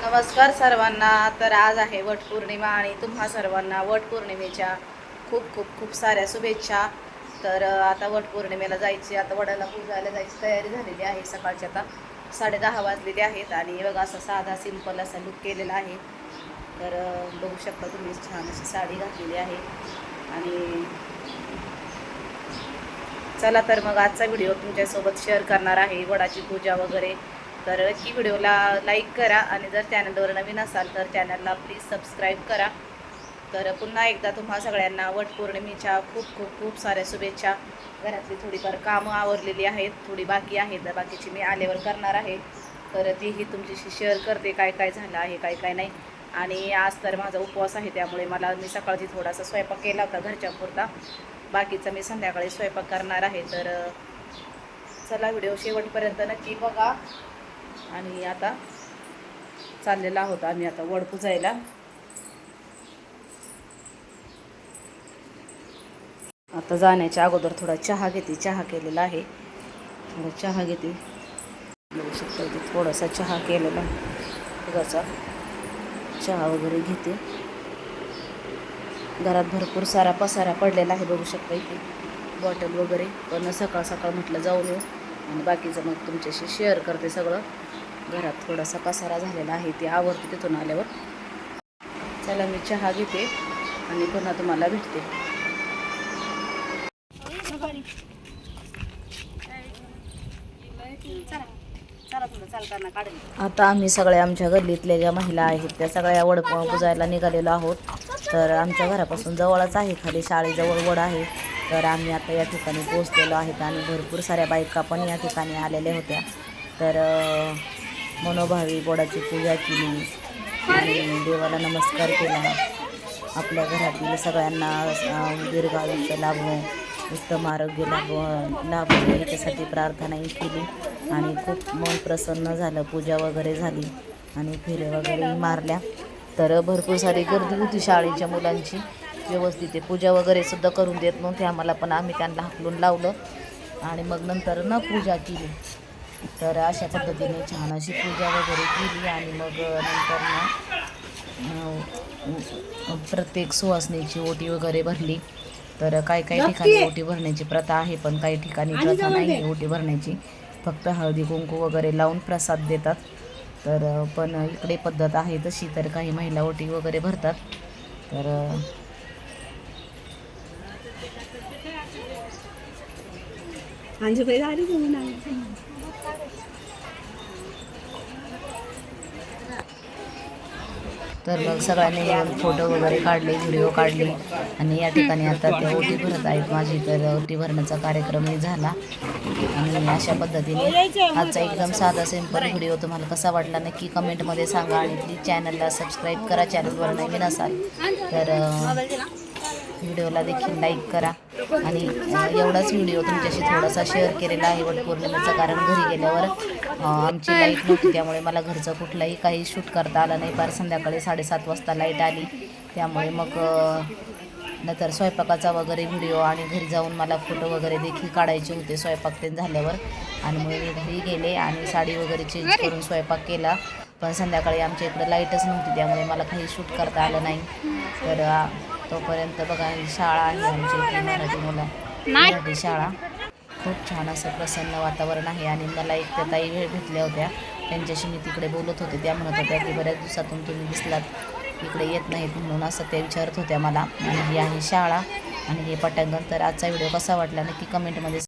नमस्कार सर्वांना. तर आज आहे वटपौर्णिमा आणि तुम्हा सर्वांना वटपौर्णिमेच्या खूप खूप खूप साऱ्या शुभेच्छा. तर आता वटपौर्णिमेला जायची, आता वडाला पूजायला जायची तयारी झालेली आहे. सकाळची आता 10:30 वाजलेले आहेत आणि बघा असा साधा सिंपल असा लुक केलेला आहे. तर बघू शकता तुम्ही, छान अशी साडी घातलेली आहे. आणि चला तर मग आजचा व्हिडिओ तुमच्यासोबत शेअर करणार आहे, वडाची पूजा वगैरे. तर नक्की व्हिडिओला लाईक करा आणि जर चॅनलवर नवीन असाल तर चॅनलला प्लीज सबस्क्राईब करा. तर पुन्हा एकदा तुम्हा सगळ्यांना वटपौर्णिमेच्या खूप खूप खूप साऱ्या शुभेच्छा. घरातली थोडीफार कामं आवरलेली आहेत, थोडी बाकी आहेत, तर बाकीची मी आल्यावर करणार आहे. तर तीही तुमच्याशी शेअर करते, काय काय झालं आहे, काय काय नाही. आणि आज तर माझा उपवास आहे, त्यामुळे मी सकाळची थोडासा स्वयंपाक केला होता घरच्यापुरता. बाकीचा मी संध्याकाळी स्वयंपाक करणार आहे. तर चला व्हिडिओ शेवटपर्यंत नक्की बघा. आणि आता चाललेला आहोत आम्ही आता वड पुजायला. आता जाण्याच्या अगोदर थोडा चहा घेते, चहा केलेला आहे, थोडा चहा घेते. बघू शकता इथे थोडासा चहा केलेला दुधाचा चहा वगैरे घेते. घरात भरपूर सारा पसारा पडलेला आहे, बघू शकता इथे बॉटल वगैरे. पण सकाळ सकाळ म्हटलं जाऊन येऊ आणि बाकीचं मग तुमच्याशी शेअर करते सगळं. घरात थोडासा पसारा झालेला आहे, ते आवरते तिथून आल्यावर. चला मी चहा घेते आणि पुन्हा तुम्हाला भेटते. आता आम्ही सगळ्या आमच्या गल्लीतल्या ज्या महिला आहेत त्या सगळ्या वड पुजायला निघालेलो आहोत. तर आमच्या घरापासून जवळच आहे, खाली शाळेजवळ वड आहे. तर आम्ही आता या ठिकाणी पोहोचलेलो आहेत आणि भरपूर साऱ्या बायका पण या ठिकाणी आलेल्या होत्या. तर मनोभावी वडाची पूजा केली आणि देवाला नमस्कार केला. आपल्या घरातील सगळ्यांना दीर्घायुष्य लाभो, उत्तम आरोग्य लाभो याच्यासाठी प्रार्थनाही केली आणि खूप मन प्रसन्न झालं. पूजा वगैरे झाली आणि फेरे वगैरे मारल्या. तर भरपूर सारी गर्दी होती शाळेच्या मुलांची. व्यवस्थित ते पूजा वगैरे सुद्धा करून देत नव्हते आम्हाला, पण आम्ही त्यांना हाकलून लावलं आणि मग नंतर पूजा केली. तर अशा पद्धतीने छान अशी पूजा वगैरे केली आणि मग नंतर प्रत्येक सुवासिनीची ओटी वगैरे भरली. तर काही ठिकाणी ओटी भरण्याची प्रथा आहे, पण काही ठिकाणी प्रथा नाही ओटी भरण्याची. फक्त हळदी कुंकू वगैरे लावून प्रसाद देतात. तर पण इकडे पद्धत आहे तशी. तर काही महिला ओटी वगैरे भरतात. तर तर मग सगळ्यांनी फोटो वगैरे काढले, व्हिडिओ काढले आणि या ठिकाणी आता ते ओटी भरत आहेत माझी. तर ओटी भरण्याचा कार्यक्रमही झाला आणि अशा पद्धतीने आजचा एकदम साधा सिंपल व्हिडिओ तुम्हाला कसा वाटला नक्की कमेंटमध्ये सांगा. आणि प्लीज चॅनलला सबस्क्राईब करा, चॅनलवर नवीन असाल तर व्हिडिओला देखील लाईक करा. आणि एवढाच व्हिडिओ तुमच्याशी थोडासा शेअर केलेला आहे वटपौर्णिमेचा, कारण घरी गेल्यावर आमची लाईट नव्हती, त्यामुळे मला घरचं कुठलाही काही शूट करता आलं नाही. फार संध्याकाळी 7:30 वाजता लाईट आली, त्यामुळे मग नंतर स्वयंपाकाचा वगैरे व्हिडिओ आणि घरी जाऊन मला फोटो वगैरे देखील काढायचे होते स्वयंपाक ते झाल्यावर. आणि मग मी घरी गेले आणि साडी वगैरे चेंज करून स्वयंपाक केला. पण संध्याकाळी आमच्या इकडं लाईटच नव्हती, त्यामुळे मला काही शूट करता आलं नाही. तर तोपर्यंत बघा शाळा आहे आमच्या इथे, मराठी शाळा. खूप छान असं प्रसन्न वातावरण आहे. आणि मला एक त्या ताई भेटल्या होत्या, त्यांच्याशी मी तिकडे बोलत होते. त्या म्हणत होत्या की बऱ्याच दिवसातून तुम्ही दिसलात, इकडे येत नाहीत म्हणून, असं त्या विचारत होत्या मला. आणि ही आहे शाळा आणि हे पटांगण. तर आजचा व्हिडिओ कसा वाटला नक्की कमेंटमध्ये